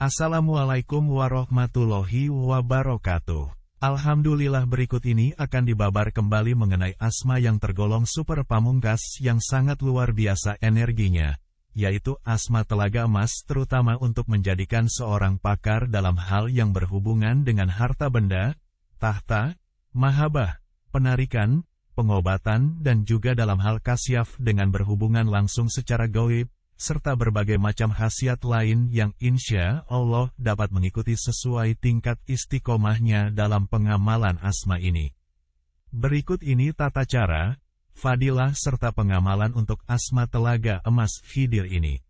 Assalamualaikum warahmatullahi wabarakatuh. Alhamdulillah, berikut ini akan dibabar kembali mengenai asma yang tergolong super pamungkas yang sangat luar biasa energinya, yaitu asma telaga emas, terutama untuk menjadikan seorang pakar dalam hal yang berhubungan dengan harta benda, tahta, mahabbah, penarikan, pengobatan, dan juga dalam hal kasyaf dengan berhubungan langsung secara gaib, serta berbagai macam khasiat lain yang insya Allah dapat mengikuti sesuai tingkat istiqomahnya dalam pengamalan asma ini. Berikut ini tata cara, fadilah serta pengamalan untuk asma telaga emas Khidir ini.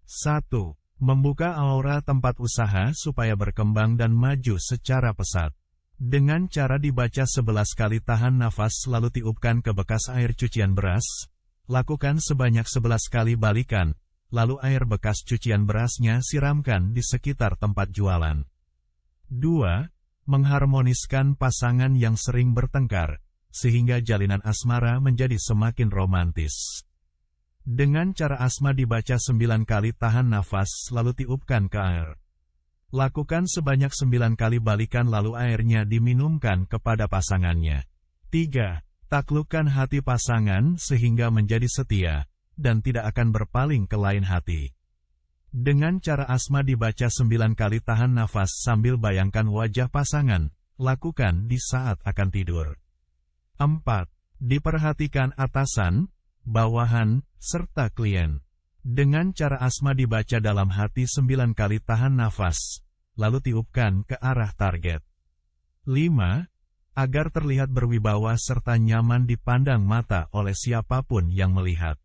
1. Membuka aura tempat usaha supaya berkembang dan maju secara pesat. Dengan cara dibaca 11 kali, tahan nafas lalu tiupkan ke bekas air cucian beras. Lakukan sebanyak 11 kali, balikan, lalu air bekas cucian berasnya siramkan di sekitar tempat jualan. 2. Mengharmoniskan pasangan yang sering bertengkar, sehingga jalinan asmara menjadi semakin romantis. Dengan cara asma dibaca 9 kali, tahan nafas lalu tiupkan ke air. Lakukan sebanyak 9 kali, balikan, lalu airnya diminumkan kepada pasangannya. 3. Taklukkan hati pasangan sehingga menjadi setia, dan tidak akan berpaling ke lain hati. Dengan cara asma dibaca 9 kali, tahan nafas sambil bayangkan wajah pasangan, lakukan di saat akan tidur. 4. Diperhatikan atasan, bawahan, serta klien. Dengan cara asma dibaca dalam hati 9 kali, tahan nafas, lalu tiupkan ke arah target. 5. Agar terlihat berwibawa serta nyaman dipandang mata oleh siapapun yang melihat.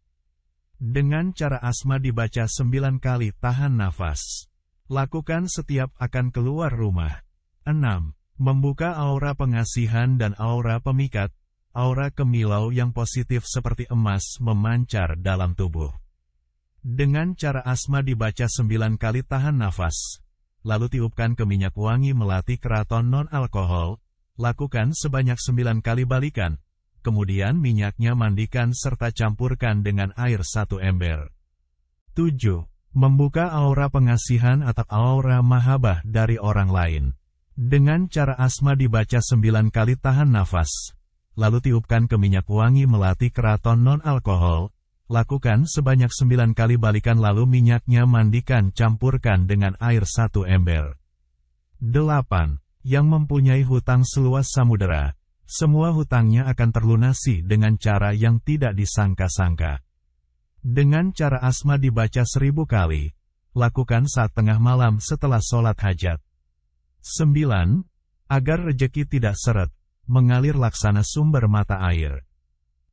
Dengan cara asma dibaca 9 kali, tahan nafas. Lakukan setiap akan keluar rumah. 6. Membuka aura pengasihan dan aura pemikat, aura kemilau yang positif seperti emas memancar dalam tubuh. Dengan cara asma dibaca 9 kali, tahan nafas. Lalu tiupkan ke minyak wangi melati keraton non-alkohol. Lakukan sebanyak 9 kali, balikan. Kemudian minyaknya mandikan serta campurkan dengan air 1 ember. 7. Membuka aura pengasihan atau aura mahabbah dari orang lain. Dengan cara asma dibaca 9 kali, tahan nafas. Lalu tiupkan ke minyak wangi melati keraton non-alkohol. Lakukan sebanyak 9 kali, balikan, lalu minyaknya mandikan campurkan dengan air 1 ember. 8. Yang mempunyai hutang seluas samudera, semua hutangnya akan terlunasi dengan cara yang tidak disangka-sangka. Dengan cara asma dibaca 1000 kali, lakukan saat tengah malam setelah sholat hajat. 9. Agar rejeki tidak seret, mengalir laksana sumber mata air.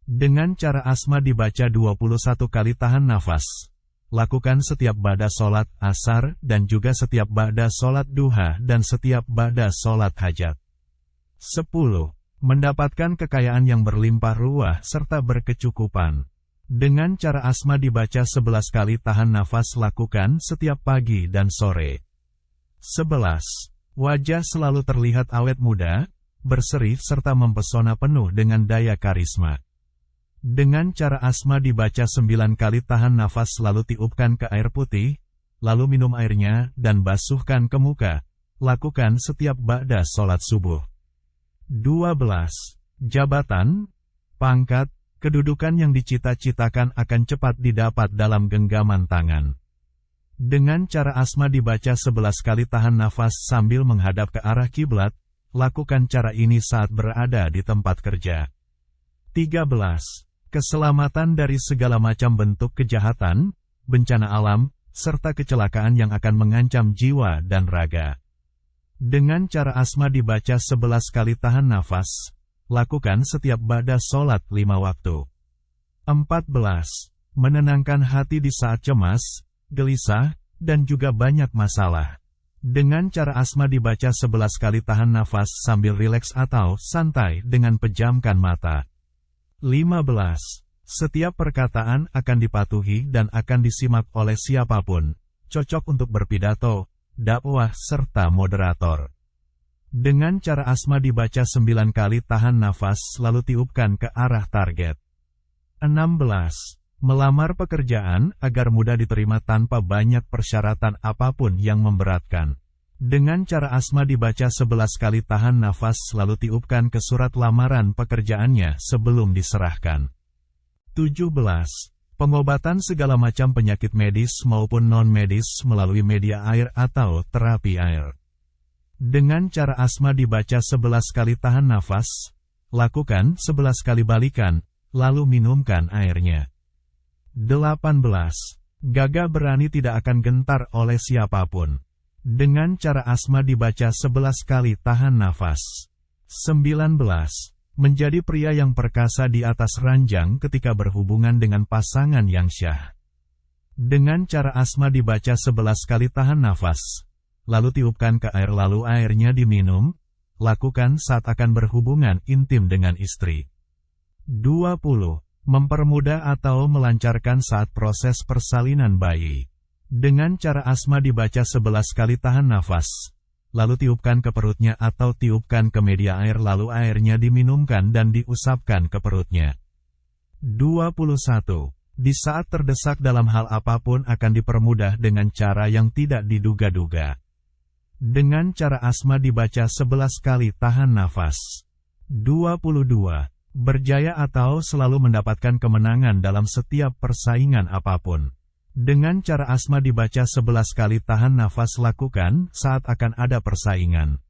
Dengan cara asma dibaca 21 kali, tahan nafas. Lakukan setiap ba'da sholat asar dan juga setiap ba'da sholat duha dan setiap ba'da sholat hajat. 10. Mendapatkan kekayaan yang berlimpah ruah serta berkecukupan. Dengan cara asma dibaca 11 kali, tahan nafas, lakukan setiap pagi dan sore. 11. Wajah selalu terlihat awet muda, berseri serta mempesona penuh dengan daya karisma. Dengan cara asma dibaca 9 kali, tahan nafas lalu tiupkan ke air putih, lalu minum airnya dan basuhkan ke muka. Lakukan setiap ba'da sholat subuh. 12. Jabatan, pangkat, kedudukan yang dicita-citakan akan cepat didapat dalam genggaman tangan. Dengan cara asma dibaca 11 kali, tahan nafas sambil menghadap ke arah kiblat. Lakukan cara ini saat berada di tempat kerja. 13. Keselamatan dari segala macam bentuk kejahatan, bencana alam, serta kecelakaan yang akan mengancam jiwa dan raga. Dengan cara asma dibaca 11 kali, tahan nafas. Lakukan setiap ba'da sholat 5 waktu. 14. Menenangkan hati di saat cemas, gelisah, dan juga banyak masalah. Dengan cara asma dibaca 11 kali, tahan nafas sambil rileks atau santai dengan pejamkan mata. 15. Setiap perkataan akan dipatuhi dan akan disimak oleh siapapun, cocok untuk berpidato, dakwah, serta moderator. Dengan cara asma dibaca 9 kali, tahan nafas lalu tiupkan ke arah target. 16. Melamar pekerjaan agar mudah diterima tanpa banyak persyaratan apapun yang memberatkan. Dengan cara Asma dibaca 11 kali tahan nafas lalu tiupkan ke surat lamaran pekerjaannya sebelum diserahkan. 17. Pengobatan segala macam penyakit medis maupun non-medis melalui media air atau terapi air. Dengan cara Asma dibaca 11 kali tahan nafas, lakukan 11 kali balikan, lalu minumkan airnya. 18. Gagah berani tidak akan gentar oleh siapapun. Dengan cara Asma dibaca 11 kali tahan nafas. 19. Menjadi pria yang perkasa di atas ranjang ketika berhubungan dengan pasangan yang syah. Dengan cara Asma dibaca 11 kali tahan nafas, lalu tiupkan ke air lalu airnya diminum, lakukan saat akan berhubungan intim dengan istri. 20. Mempermudah atau melancarkan saat proses persalinan bayi. Dengan cara Asma dibaca 11 kali tahan nafas, lalu tiupkan ke perutnya atau tiupkan ke media air lalu airnya diminumkan dan diusapkan ke perutnya. 21. Di saat terdesak dalam hal apapun akan dipermudah dengan cara yang tidak diduga-duga. Dengan cara Asma dibaca 11 kali tahan nafas. 22. Berjaya atau selalu mendapatkan kemenangan dalam setiap persaingan apapun. Dengan cara Asma dibaca 11 kali tahan nafas lakukan saat akan ada persaingan.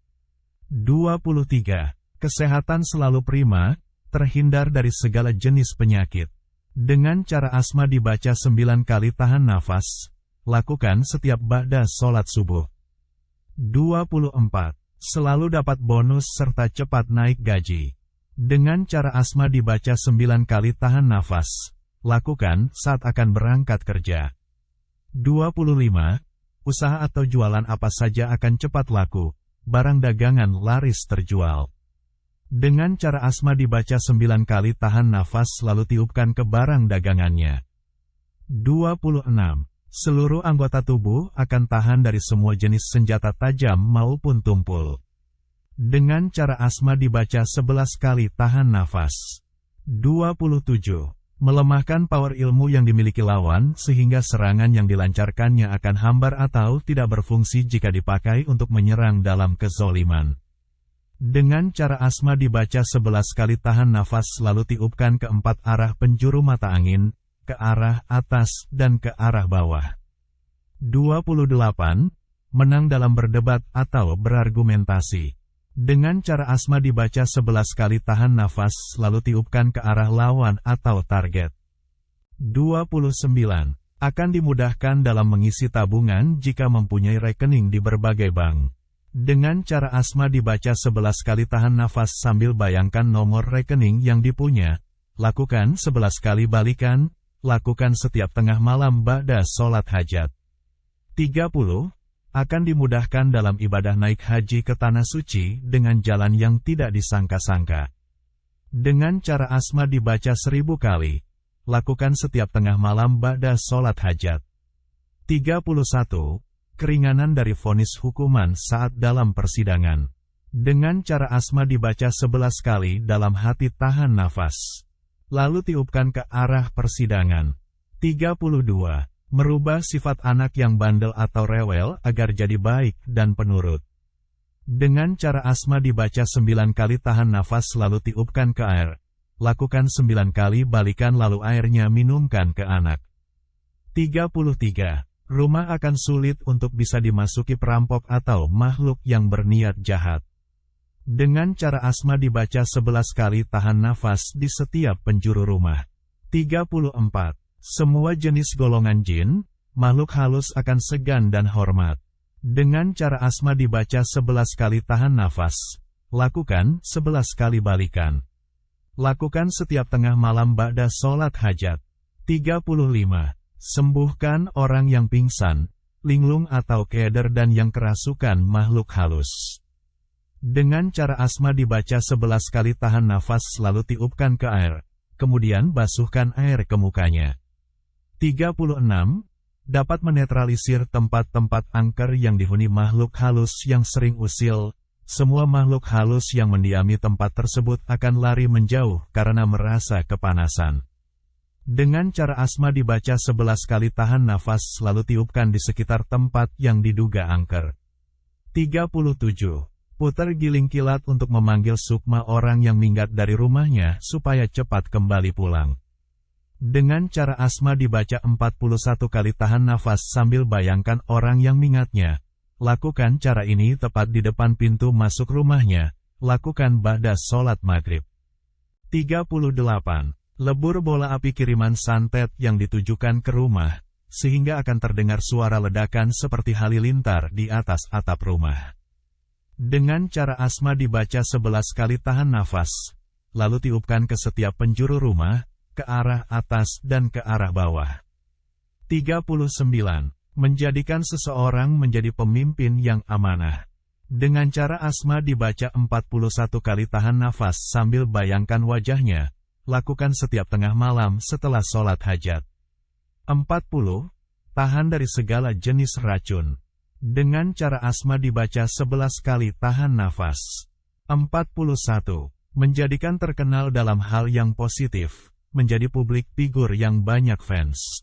23. Kesehatan selalu prima, terhindar dari segala jenis penyakit. Dengan cara Asma dibaca 9 kali tahan nafas, lakukan setiap ba'da sholat subuh. 24. Selalu dapat bonus serta cepat naik gaji. Dengan cara Asma dibaca 9 kali tahan nafas, lakukan saat akan berangkat kerja. 25. Usaha atau jualan apa saja akan cepat laku, barang dagangan laris terjual. Dengan cara Asma dibaca 9 kali tahan nafas lalu tiupkan ke barang dagangannya. 26. Seluruh anggota tubuh akan tahan dari semua jenis senjata tajam maupun tumpul. Dengan cara Asma dibaca 11 kali tahan nafas. 27. Melemahkan power ilmu yang dimiliki lawan sehingga serangan yang dilancarkannya akan hambar atau tidak berfungsi jika dipakai untuk menyerang dalam kezoliman. Dengan cara Asma dibaca 11 kali tahan nafas lalu tiupkan ke 4 arah penjuru mata angin, ke arah atas dan ke arah bawah. 28. Menang dalam berdebat atau berargumentasi. Dengan cara Asma dibaca 11 kali tahan nafas lalu tiupkan ke arah lawan atau target. 29. Akan dimudahkan dalam mengisi tabungan jika mempunyai rekening di berbagai bank. Dengan cara Asma dibaca 11 kali tahan nafas sambil bayangkan nomor rekening yang dipunya, lakukan 11 kali balikan, lakukan setiap tengah malam ba'da sholat hajat. 30. Akan dimudahkan dalam ibadah naik haji ke Tanah Suci dengan jalan yang tidak disangka-sangka. Dengan cara Asma dibaca 1000 kali, lakukan setiap tengah malam ba'da sholat hajat. 31. Keringanan dari vonis hukuman saat dalam persidangan. Dengan cara Asma dibaca 11 kali dalam hati tahan nafas. Lalu tiupkan ke arah persidangan. 32. Merubah sifat anak yang bandel atau rewel agar jadi baik dan penurut. Dengan cara Asma dibaca 9 kali tahan nafas lalu tiupkan ke air. Lakukan 9 kali balikan lalu airnya minumkan ke anak. 33. Rumah akan sulit untuk bisa dimasuki perampok atau makhluk yang berniat jahat. Dengan cara Asma dibaca 11 kali tahan nafas di setiap penjuru rumah. 34. Semua jenis golongan jin, makhluk halus akan segan dan hormat. Dengan cara Asma dibaca 11 kali tahan nafas, lakukan 11 kali balikan. Lakukan setiap tengah malam ba'da sholat hajat. 35. Sembuhkan orang yang pingsan, linglung atau keder dan yang kerasukan makhluk halus. Dengan cara Asma dibaca 11 kali tahan nafas lalu tiupkan ke air, kemudian basuhkan air ke mukanya. 36. Dapat menetralisir tempat-tempat angker yang dihuni makhluk halus yang sering usil. Semua makhluk halus yang mendiami tempat tersebut akan lari menjauh karena merasa kepanasan. Dengan cara asma dibaca 11 kali, tahan nafas lalu tiupkan di sekitar tempat yang diduga angker. 37. Putar giling kilat untuk memanggil sukma orang yang minggat dari rumahnya supaya cepat kembali pulang. Dengan cara asma dibaca 41 kali, tahan nafas sambil bayangkan orang yang minggatnya. Lakukan cara ini tepat di depan pintu masuk rumahnya. Lakukan ba'da sholat maghrib. 38. Lebur bola api kiriman santet yang ditujukan ke rumah, sehingga akan terdengar suara ledakan seperti halilintar di atas atap rumah. Dengan cara asma dibaca 11 kali, tahan nafas, lalu tiupkan ke setiap penjuru rumah, ke arah atas dan ke arah bawah. 39. Menjadikan seseorang menjadi pemimpin yang amanah. Dengan cara asma dibaca 41 kali, tahan nafas sambil bayangkan wajahnya. Lakukan setiap tengah malam setelah sholat hajat. 40. Tahan dari segala jenis racun. Dengan cara asma dibaca 11 kali, tahan nafas. 41. Menjadikan terkenal dalam hal yang positif. Menjadi publik figur yang banyak fans.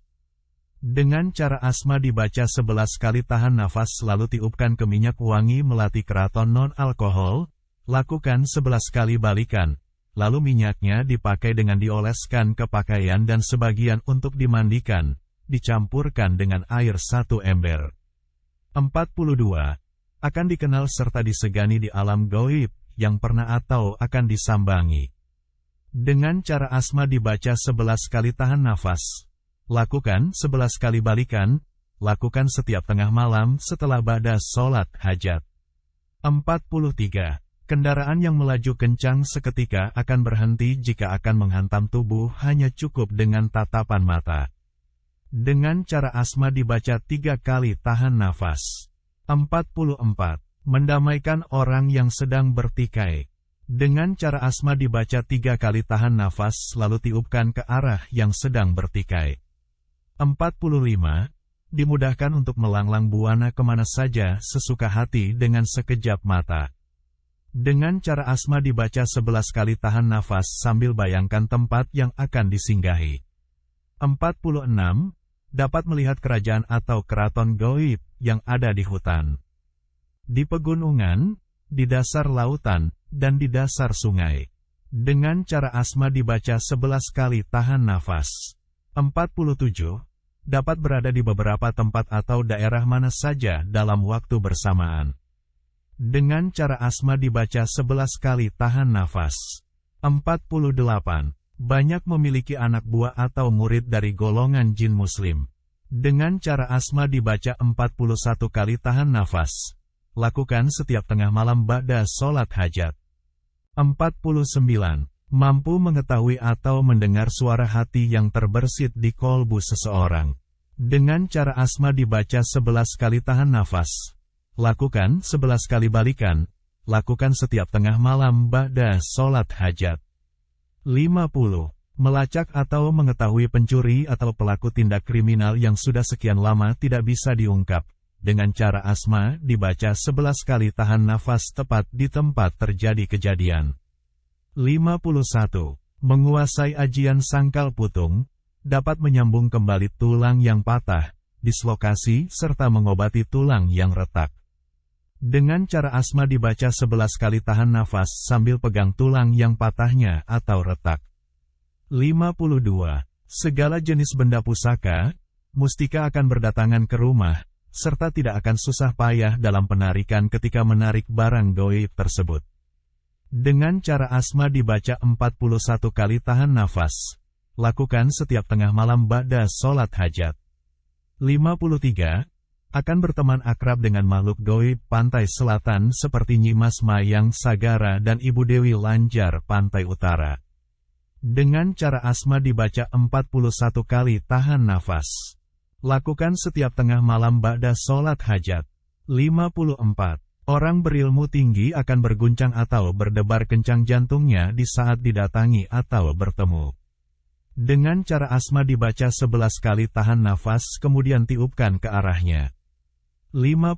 Dengan cara asma dibaca 11 kali, tahan nafas lalu tiupkan ke minyak wangi melati keraton non-alkohol. Lakukan 11 kali balikan. Lalu minyaknya dipakai dengan dioleskan ke pakaian dan sebagian untuk dimandikan, dicampurkan dengan air 1 ember. 42. Akan dikenal serta disegani di alam gaib, yang pernah atau akan disambangi. Dengan cara asma dibaca 11 kali, tahan nafas. Lakukan 11 kali balikan, lakukan setiap tengah malam setelah ba'da sholat hajat. 43. Kendaraan yang melaju kencang seketika akan berhenti jika akan menghantam tubuh, hanya cukup dengan tatapan mata. Dengan cara asma dibaca 3 kali, tahan nafas. 44. Mendamaikan orang yang sedang bertikai. Dengan cara asma dibaca 3 kali, tahan nafas lalu tiupkan ke arah yang sedang bertikai. 45. Dimudahkan untuk melanglang buana kemana saja sesuka hati dengan sekejap mata. Dengan cara asma dibaca 11 kali, tahan nafas sambil bayangkan tempat yang akan disinggahi. 46. Dapat melihat kerajaan atau keraton gaib yang ada di hutan, di pegunungan, di dasar lautan, dan di dasar sungai. Dengan cara asma dibaca 11 kali, tahan nafas. 47. Dapat berada di beberapa tempat atau daerah mana saja dalam waktu bersamaan. Dengan cara asma dibaca 11 kali, tahan nafas. 48. Banyak memiliki anak buah atau murid dari golongan jin muslim. Dengan cara asma dibaca 41 kali, tahan nafas. Lakukan setiap tengah malam ba'da sholat hajat. 49. Mampu mengetahui atau mendengar suara hati yang terbersit di kolbu seseorang. Dengan cara asma dibaca 11 kali, tahan nafas. Lakukan 11 kali balikan, lakukan setiap tengah malam ba'da sholat hajat. 50. Melacak atau mengetahui pencuri atau pelaku tindak kriminal yang sudah sekian lama tidak bisa diungkap. Dengan cara asma dibaca 11 kali, tahan nafas tepat di tempat terjadi kejadian. 51. Menguasai ajian sangkal putung, dapat menyambung kembali tulang yang patah, dislokasi serta mengobati tulang yang retak. Dengan cara asma dibaca 11 kali, tahan nafas sambil pegang tulang yang patahnya atau retak. 52. Segala jenis benda pusaka, mustika akan berdatangan ke rumah, serta tidak akan susah payah dalam penarikan ketika menarik barang gaib tersebut. Dengan cara asma dibaca 41 kali, tahan nafas. Lakukan setiap tengah malam ba'da sholat hajat. 53. Akan berteman akrab dengan makhluk gaib pantai selatan seperti Nyi Mas Mayang Sagara dan Ibu Dewi Lanjar pantai utara. Dengan cara asma dibaca 41 kali, tahan nafas. Lakukan setiap tengah malam ba'da sholat hajat. 54. Orang berilmu tinggi akan berguncang atau berdebar kencang jantungnya di saat didatangi atau bertemu. Dengan cara asma dibaca 11 kali, tahan nafas kemudian tiupkan ke arahnya. 55.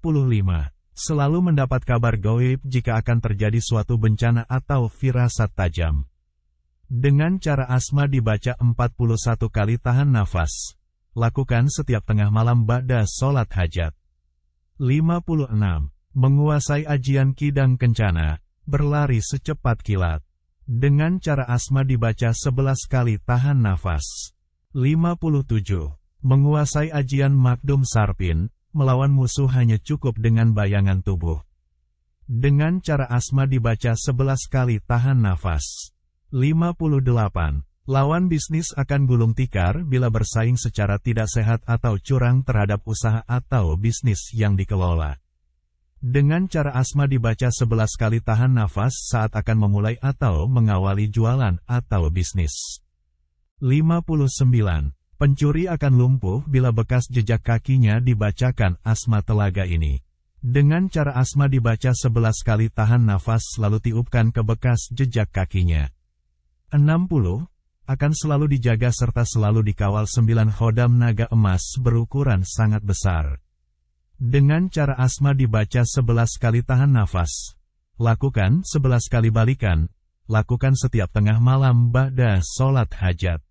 Selalu mendapat kabar gaib jika akan terjadi suatu bencana atau firasat tajam. Dengan cara Asma dibaca 41 kali tahan nafas. Lakukan setiap tengah malam ba'da sholat hajat. 56. Menguasai ajian kidang kencana, berlari secepat kilat. Dengan cara Asma dibaca 11 kali tahan nafas. 57. Menguasai ajian makdum sarpin, melawan musuh hanya cukup dengan bayangan tubuh. Dengan cara Asma dibaca 11 kali tahan nafas. 58. Lawan bisnis akan gulung tikar bila bersaing secara tidak sehat atau curang terhadap usaha atau bisnis yang dikelola. Dengan cara Asma dibaca 11 kali tahan nafas saat akan memulai atau mengawali jualan atau bisnis. 59. Pencuri akan lumpuh bila bekas jejak kakinya dibacakan Asma telaga ini. Dengan cara Asma dibaca 11 kali tahan nafas lalu tiupkan ke bekas jejak kakinya. 60. Akan selalu dijaga serta selalu dikawal 9 khodam naga emas berukuran sangat besar. Dengan cara Asma dibaca 11 kali tahan nafas. Lakukan 11 kali balikan. Lakukan setiap tengah malam ba'da sholat hajat.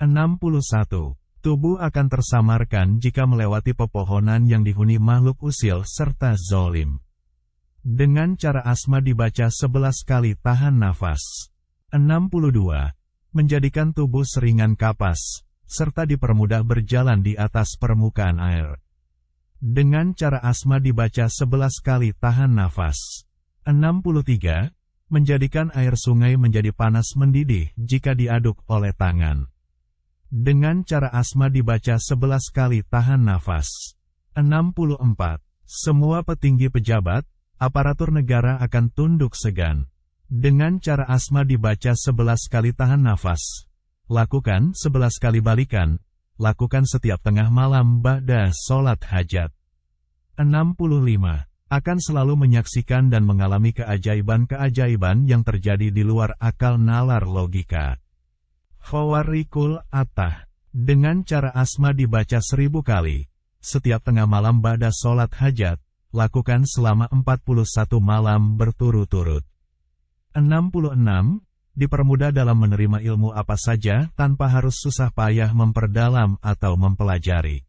61. Tubuh akan tersamarkan jika melewati pepohonan yang dihuni makhluk usil serta zolim. Dengan cara Asma dibaca 11 kali tahan nafas. 62. Menjadikan tubuh seringan kapas, serta dipermudah berjalan di atas permukaan air. Dengan cara Asma dibaca 11 kali tahan nafas. 63. Menjadikan air sungai menjadi panas mendidih jika diaduk oleh tangan. Dengan cara Asma dibaca 11 kali tahan nafas. 64. Semua petinggi pejabat, aparatur negara akan tunduk segan. Dengan cara Asma dibaca 11 kali tahan nafas. Lakukan 11 kali balikan. Lakukan setiap tengah malam ba'da sholat hajat. 65. Akan selalu menyaksikan dan mengalami keajaiban-keajaiban yang terjadi di luar akal nalar logika. Khawarikul Atah. Dengan cara Asma dibaca 1000 kali. Setiap tengah malam ba'da sholat hajat. Lakukan selama 41 malam berturut-turut. 66. Dipermudah dalam menerima ilmu apa saja tanpa harus susah payah memperdalam atau mempelajari.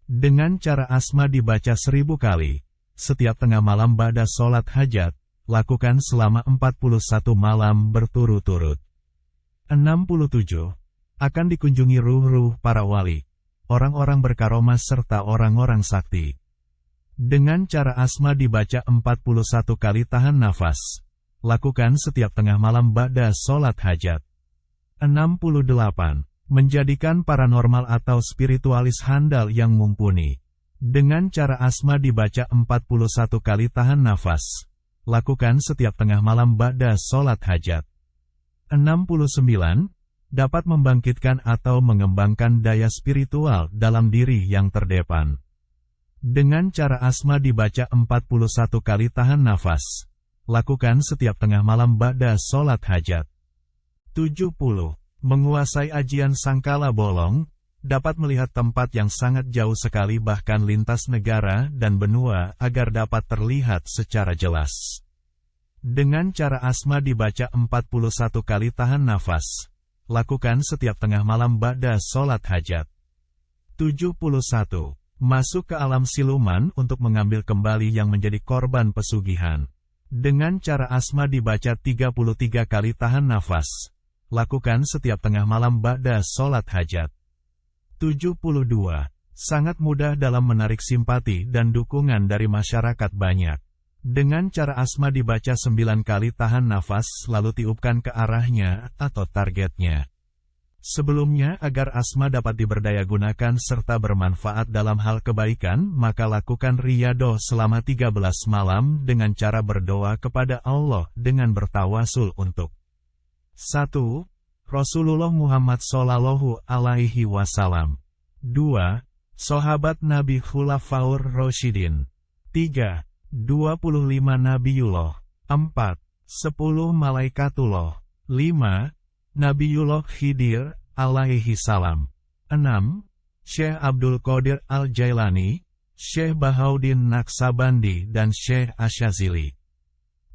Dengan cara Asma dibaca 1000 kali. Setiap tengah malam ba'da sholat hajat. Lakukan selama 41 malam berturut-turut. 67. Akan dikunjungi ruh-ruh para wali, orang-orang berkaromah serta orang-orang sakti. Dengan cara Asma dibaca 41 kali tahan nafas. Lakukan setiap tengah malam ba'da sholat hajat. 68. Menjadikan paranormal atau spiritualis handal yang mumpuni. Dengan cara Asma dibaca 41 kali tahan nafas. Lakukan setiap tengah malam ba'da sholat hajat. 69. Dapat membangkitkan atau mengembangkan daya spiritual dalam diri yang terdepan. Dengan cara Asma dibaca 41 kali tahan nafas. Lakukan setiap tengah malam ba'da sholat hajat. 70. Menguasai ajian sangkala bolong, dapat melihat tempat yang sangat jauh sekali bahkan lintas negara dan benua agar dapat terlihat secara jelas. Dengan cara Asma dibaca 41 kali tahan nafas. Lakukan setiap tengah malam ba'da sholat hajat. 71. Masuk ke alam siluman untuk mengambil kembali yang menjadi korban pesugihan. Dengan cara Asma dibaca 33 kali tahan nafas. Lakukan setiap tengah malam ba'da sholat hajat. 72. Sangat mudah dalam menarik simpati dan dukungan dari masyarakat banyak. Dengan cara Asma dibaca 9 kali tahan nafas lalu tiupkan ke arahnya atau targetnya. Sebelumnya agar Asma dapat diberdayagunakan serta bermanfaat dalam hal kebaikan, maka lakukan riyadhah selama 13 malam dengan cara berdoa kepada Allah dengan bertawasul untuk 1. Rasulullah Muhammad Shallallahu Alaihi Wasallam. 2. Sahabat Nabi Khulafaur Rasyidin. 3. 25 Nabiullah. 4. 10 Malaikatullah. 5. Nabiullah Khidir alaihi salam. 6. Syekh Abdul Qadir Al-Jailani, Syekh Bahauddin Naqsabandi dan Syekh Asyazili.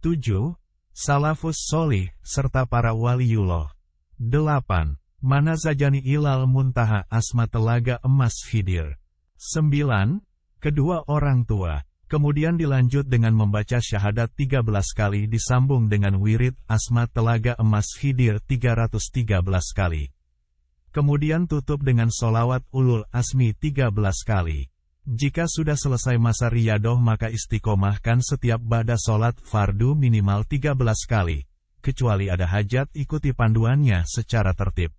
7. Salafus Sholih serta para waliullah. 8. Manazajani ilal muntaha asma telaga emas Khidir. 9. Kedua orang tua. Kemudian dilanjut dengan membaca syahadat 13 kali disambung dengan wirid asma telaga emas Khidir 313 kali. Kemudian tutup dengan solawat ulul asmi 13 kali. Jika sudah selesai masa riyadoh maka istiqomahkan setiap ba'da sholat fardu minimal 13 kali. Kecuali ada hajat ikuti panduannya secara tertib.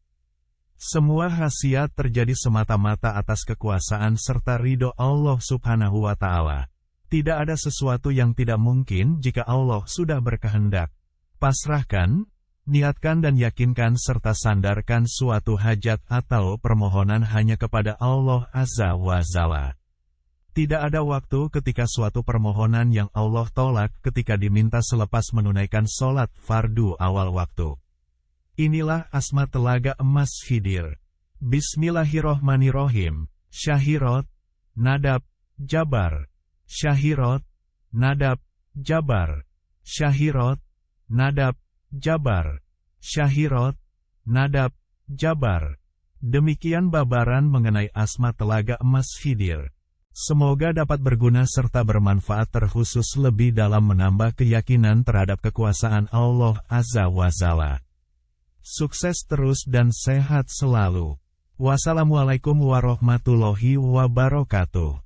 Semua khasiat terjadi semata-mata atas kekuasaan serta ridho Allah Subhanahu wa Ta'ala. Tidak ada sesuatu yang tidak mungkin jika Allah sudah berkehendak. Pasrahkan, niatkan dan yakinkan serta sandarkan suatu hajat atau permohonan hanya kepada Allah Azza wa Jalla. Tidak ada waktu ketika suatu permohonan yang Allah tolak ketika diminta selepas menunaikan sholat fardu awal waktu. Inilah asma telaga emas Khidir. Bismillahirrohmanirrohim. Syahirot, Nadab, Jabar. Syahirot, Nadab, Jabar. Syahirot, Nadab, Jabar. Syahirot, Nadab, Jabar. Demikian babaran mengenai asma telaga emas Khidir. Semoga dapat berguna serta bermanfaat terkhusus lebih dalam menambah keyakinan terhadap kekuasaan Allah Azza wa Jalla. Sukses terus dan sehat selalu. Wassalamualaikum warahmatullahi wabarakatuh.